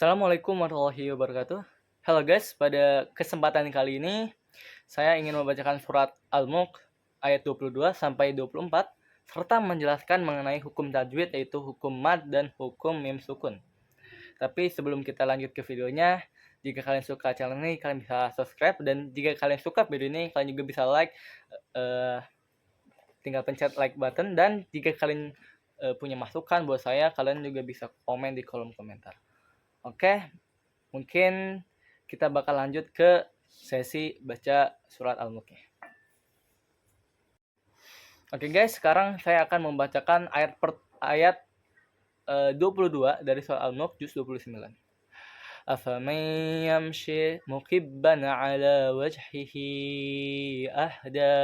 Assalamualaikum warahmatullahi wabarakatuh. Halo guys, pada kesempatan kali ini saya ingin membacakan surat Al-Mulk ayat 22 sampai 24 serta menjelaskan mengenai hukum tajwid yaitu hukum mad dan hukum mim sukun. Tapi sebelum kita lanjut ke videonya, jika kalian suka channel ini kalian bisa subscribe dan jika kalian suka video ini kalian juga bisa like, tinggal pencet like button dan jika kalian punya masukan buat saya kalian juga bisa komen di kolom komentar. Oke, mungkin kita bakal lanjut ke sesi baca surat Al-Mulk. Oke guys, sekarang saya akan membacakan ayat 22 dari surat Al-Mulk juz 29. أفمن يمشي مكبا على وجهه أهدى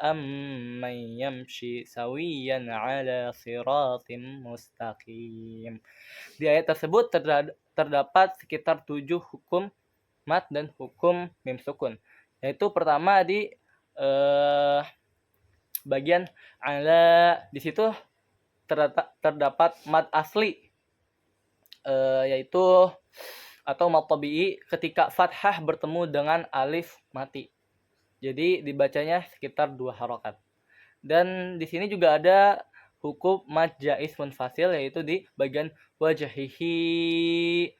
أمن يمشي سويا على صراط مستقيم. Di ayat tersebut terdapat sekitar 7 hukum mad dan hukum mim sukun. Yaitu pertama di bagian ala, di situ terdapat mad asli yaitu atau mad tabi'i ketika fathah bertemu dengan alif mati. Jadi dibacanya sekitar 2 harokat. Dan di sini juga ada hukum mad jaiz munfasil yaitu di bagian wajahihi.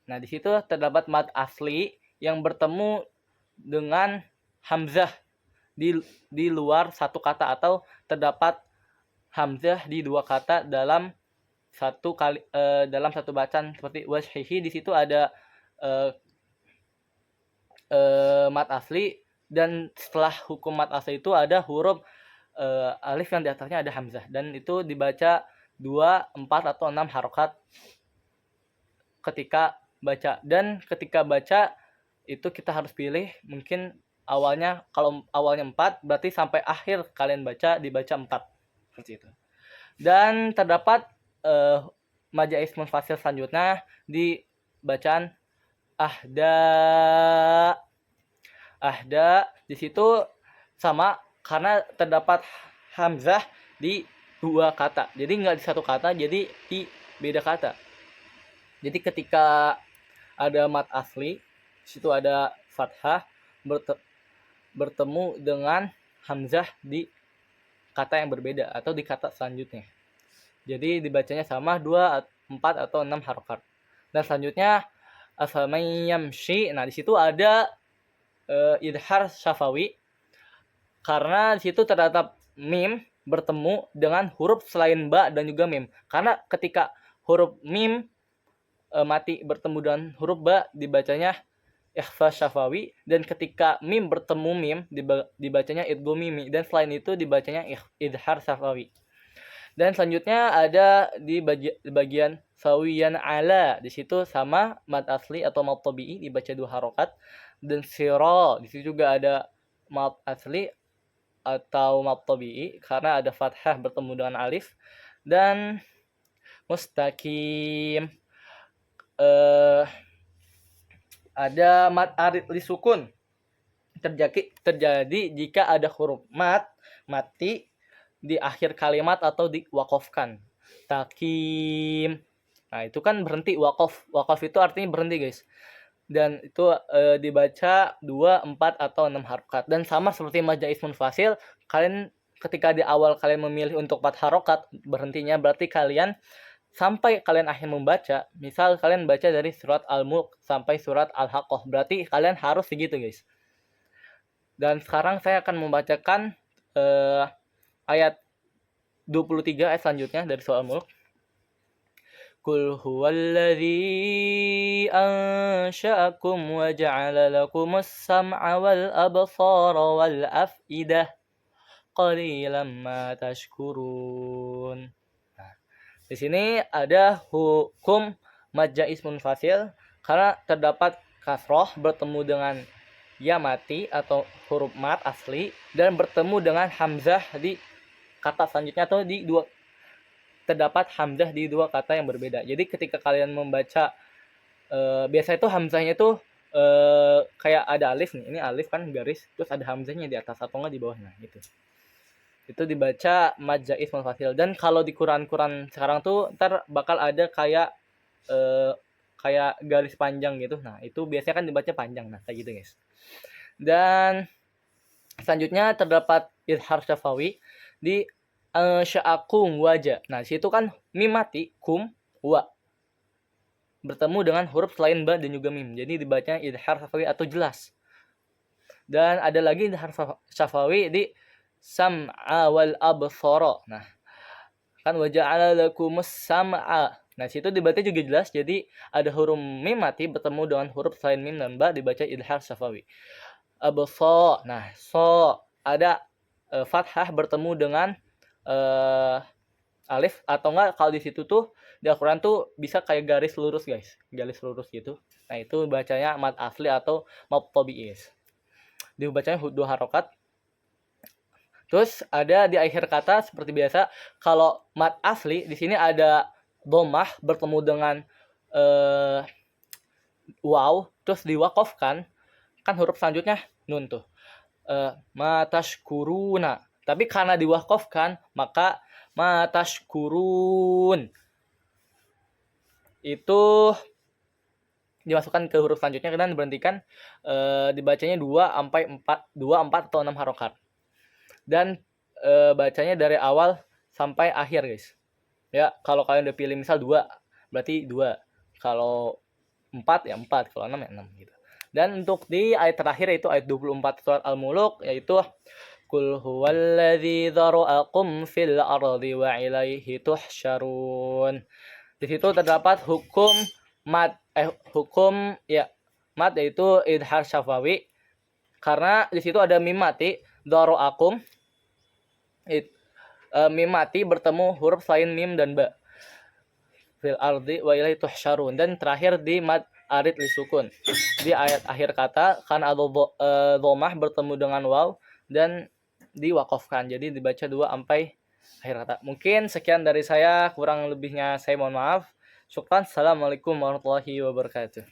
Nah, di situ terdapat mad asli yang bertemu dengan hamzah di luar satu kata atau terdapat hamzah di dua kata dalam satu bacaan seperti wajahihi. Di situ ada mad asli dan setelah hukum mad asli itu ada huruf alif yang di atasnya ada hamzah dan itu dibaca 2, 4 atau 6 harokat ketika baca. Dan ketika baca itu kita harus pilih mungkin awalnya, kalau awalnya 4 berarti sampai akhir kalian baca dibaca 4 seperti itu. Dan terdapat mad jaiz munfasil selanjutnya di bacaan ahda. Di situ sama karena terdapat hamzah di dua kata. Jadi nggak di satu kata, jadi di beda kata. Jadi ketika ada mad asli, di situ ada fathah bertemu dengan hamzah di kata yang berbeda atau di kata selanjutnya. Jadi dibacanya sama 2, 4 atau 6 harokat. Dan selanjutnya afaman yamshi. Nah, di situ ada idhar syafawi karena di situ terdapat mim bertemu dengan huruf selain ba dan juga mim. Karena ketika huruf mim mati bertemu dengan huruf ba dibacanya ikhfa syafawi, dan ketika mim bertemu mim dibacanya idgham mimi, dan selain itu dibacanya idhar syafawi. Dan selanjutnya ada di bagian sawiyan ala. Di situ sama mad asli atau mad tabi'i dibaca 2 harokat. Dan sira, di situ juga ada mad asli atau mad tabi'i karena ada fathah bertemu dengan alif. Dan mustaqim, ada mad arid li sukun terjadi jika ada huruf mad mati di akhir kalimat atau diwakofkan. Takim. Nah, itu kan berhenti wakof. Wakof itu artinya berhenti, guys. Dan itu dibaca 2, 4 atau 6 harokat. Dan sama seperti mad jaiz munfasil, kalian ketika di awal kalian memilih untuk 4 harokat berhentinya, berarti kalian sampai kalian akhir membaca, misal kalian baca dari surat Al-Mulk sampai surat Al-Haqqah, berarti kalian harus segitu, guys. Dan sekarang saya akan membacakan ayat 23 ayat selanjutnya dari surat Al-Mulk. Qul huwallazi ansha'akum wa ja'ala lakumus sam'a wal absara wal af'idah qalilan ma tashkurun. Nah, di sini ada hukum mad jaiz munfasil karena terdapat kasroh bertemu dengan ya mati atau huruf mad asli dan bertemu dengan hamzah di kata selanjutnya atau terdapat hamzah di 2 kata yang berbeda. Jadi ketika kalian membaca biasa itu hamzahnya itu kayak ada alif nih. Ini alif kan garis, terus ada hamzahnya di atas atau enggak di bawah. Nah, itu dibaca mad jaiz munfasil. Dan kalau di Quran sekarang tuh ntar bakal ada kayak kayak garis panjang gitu. Nah, itu biasanya kan dibaca panjang. Nah, kayak gitu, guys. Dan selanjutnya terdapat idhar syafawi di sya'akum wajah. Nah, situ kan mim mati, kum, wa bertemu dengan huruf selain ba dan juga mim. Jadi dibaca idhar syafawi atau jelas. Dan ada lagi idhar syafawi di sam'a wal absara. Nah, kan waja'ala lakumus sam'a. Nah, situ dibaca juga jelas. Jadi ada huruf mim mati bertemu dengan huruf selain mim dan ba dibaca idhar syafawi. Absa. Nah, so ada fathah bertemu dengan alif atau enggak kalau di situ tuh di Al-Qur'an tuh bisa kayak garis lurus, guys. Garis lurus gitu. Nah, itu bacanya mad asli atau mad tabi'i. Dibacanya 2 harokat. Terus ada di akhir kata seperti biasa, kalau mad asli di sini ada dhammah bertemu dengan waw, terus diwaqafkan, kan huruf selanjutnya nun tuh. Matashkuruna. Tapi karena diwaqafkan, maka matashkurun. Itu dimasukkan ke huruf selanjutnya dan diberhentikan, dibacanya 2 sampai 4 atau 6 harokat. Dan bacanya dari awal sampai akhir, guys. Ya, kalau kalian udah pilih misal 2, berarti 2. Kalau 4 ya 4, kalau 6 ya 6 gitu. Dan untuk di ayat terakhir yaitu ayat 24 surat Al-Muluk, yaitu Qul huwallazi dzara'akum fil ardi wa ilaihi tuhsyarun. Di situ terdapat hukum mad mad yaitu idhar syafawi karena di situ ada mim mati dzara'akum. Mim mati bertemu huruf selain mim dan ba. Fil ardi wa ilaihi tuhsyarun, dan terakhir di mad arid lisukun. Di ayat akhir kata kan ada dhammah bertemu dengan waw dan diwaqafkan. Jadi dibaca 2 sampai akhir kata. Mungkin sekian dari saya, kurang lebihnya saya mohon maaf. Syukran. Assalamualaikum warahmatullahi wabarakatuh.